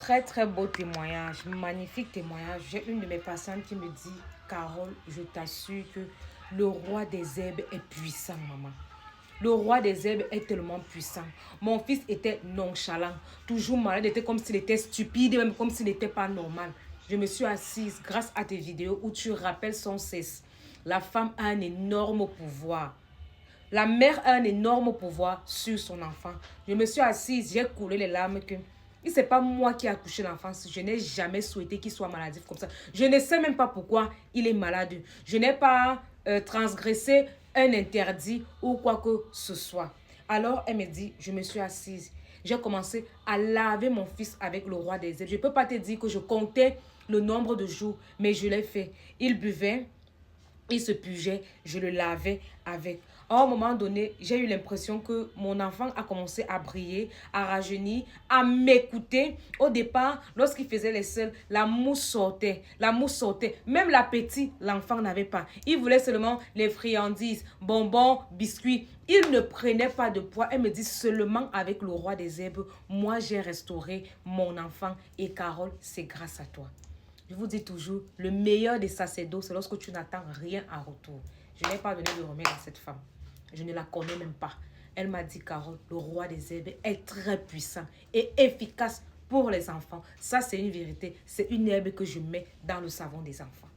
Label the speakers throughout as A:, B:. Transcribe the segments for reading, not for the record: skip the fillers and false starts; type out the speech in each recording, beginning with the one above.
A: Très, très beau témoignage, magnifique témoignage. J'ai une de mes patientes qui me dit, Carole, je t'assure que le roi des herbes est puissant, maman. Le roi des herbes est tellement puissant. Mon fils était nonchalant, toujours malade, était comme s'il était stupide, même comme s'il n'était pas normal. Je me suis assise grâce à tes vidéos où tu rappelles sans cesse. La femme a un énorme pouvoir. La mère a un énorme pouvoir sur son enfant. Je me suis assise, j'ai coulé les larmes que ce n'est pas moi qui ai accouché l'enfant. Je n'ai jamais souhaité qu'il soit maladif comme ça. Je ne sais même pas pourquoi il est malade. Je n'ai pas transgressé un interdit ou quoi que ce soit. Alors, elle me dit, je me suis assise. J'ai commencé à laver mon fils avec le roi des herbes. Je ne peux pas te dire que je comptais le nombre de jours, mais je l'ai fait. Il buvait. Il se pugeait, je le lavais avec. À un moment donné, j'ai eu l'impression que mon enfant a commencé à briller, à rajeunir, à m'écouter. Au départ, lorsqu'il faisait les selles, la mousse sortait. La mousse sortait. Même l'appétit, l'enfant n'avait pas. Il voulait seulement les friandises, bonbons, biscuits. Il ne prenait pas de poids. Elle me dit seulement avec le roi des herbes, moi j'ai restauré mon enfant. Et Carole, c'est grâce à toi. Je vous dis toujours, le meilleur des sacerdotes, c'est lorsque tu n'attends rien en retour. Je n'ai pas donné de remède à cette femme. Je ne la connais même pas. Elle m'a dit, Carole, le roi des herbes est très puissant et efficace pour les enfants. Ça, c'est une vérité. C'est une herbe que je mets dans le savon des enfants.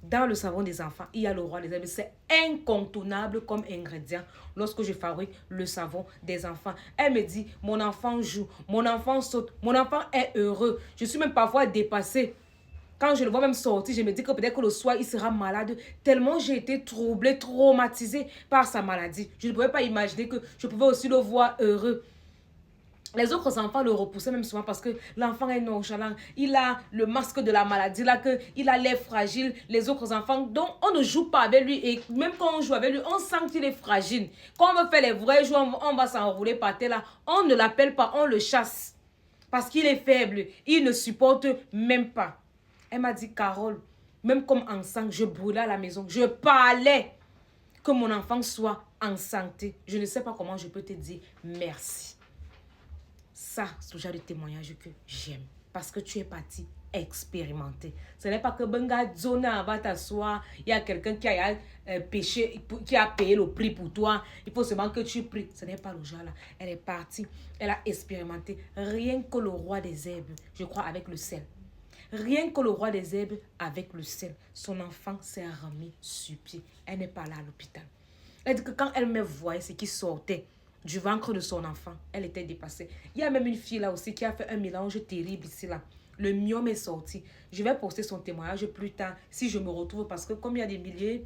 A: Dans le savon des enfants, il y a le roi des herbes. C'est incontournable comme ingrédient lorsque je fabrique le savon des enfants. Elle me dit, mon enfant joue, mon enfant saute, mon enfant est heureux. Je suis même parfois dépassée. Quand je le vois même sortir, je me dis que peut-être que le soir, il sera malade. Tellement j'ai été troublée, traumatisée par sa maladie. Je ne pouvais pas imaginer que je pouvais aussi le voir heureux. Les autres enfants le repoussaient même souvent parce que l'enfant est nonchalant. Il a le masque de la maladie, là, que il a l'air fragile. Les autres enfants, donc on ne joue pas avec lui. Et même quand on joue avec lui, on sent qu'il est fragile. Quand on veut faire les vrais jeux, on va s'enrouler par terre là. On ne l'appelle pas, on le chasse. Parce qu'il est faible. Il ne supporte même pas. Elle m'a dit, Carole, même comme enceinte, je brûlais à la maison. Je parlais que mon enfant soit en santé. Je ne sais pas comment je peux te dire merci. Ça, c'est le genre de témoignage que j'aime. Parce que tu es parti expérimenter. Ce n'est pas que Benga Zona va t'asseoir, il y a quelqu'un qui a péché, qui a payé le prix pour toi. Il faut seulement que tu pries. Ce n'est pas le genre là. Elle est partie, elle a expérimenté. Rien que le roi des herbes, je crois, avec le sel. Rien que le roi des herbes avec le sel. Son enfant s'est remis sur pied. Elle n'est pas là à l'hôpital. Elle dit que quand elle me voyait ce qui sortait du ventre de son enfant, elle était dépassée. Il y a même une fille là aussi qui a fait un mélange terrible ici là. Le myome est sorti. Je vais poster son témoignage plus tard si je me retrouve parce que comme il y a des milliers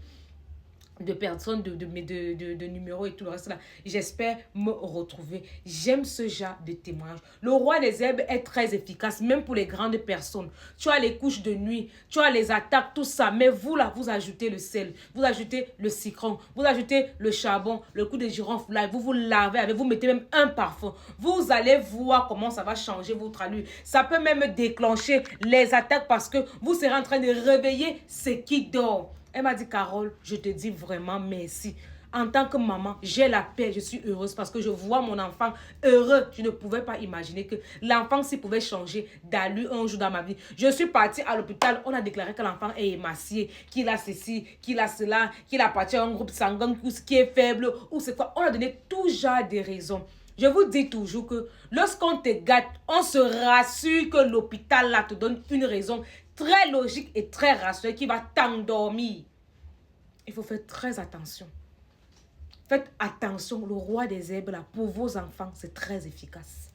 A: de personnes, de numéros et tout le reste là. J'espère me retrouver. J'aime ce genre de témoignage. Le roi des herbes est très efficace, même pour les grandes personnes. Tu as les couches de nuit, tu as les attaques, tout ça. Mais vous là, vous ajoutez le sel, vous ajoutez le citron, vous ajoutez le charbon, le coup de girofle là, vous vous lavez avec, vous mettez même un parfum. Vous allez voir comment ça va changer votre allure. Ça peut même déclencher les attaques parce que vous serez en train de réveiller ce qui dort. Elle m'a dit, Carole, je te dis vraiment merci. En tant que maman, j'ai la paix, je suis heureuse parce que je vois mon enfant heureux. Je ne pouvais pas imaginer que l'enfant s'il pouvait changer d'allure un jour dans ma vie. Je suis partie à l'hôpital, on a déclaré que l'enfant est émacié, qu'il a ceci, qu'il a cela, qu'il appartient à un groupe sanguin, qui est faible, ou c'est quoi. On a donné tout genre de raisons. Je vous dis toujours que lorsqu'on te gâte, on se rassure que l'hôpital là te donne une raison très logique et très rationnelle qui va t'endormir. Il faut faire très attention. Faites attention, le roi des herbes là, pour vos enfants, c'est très efficace.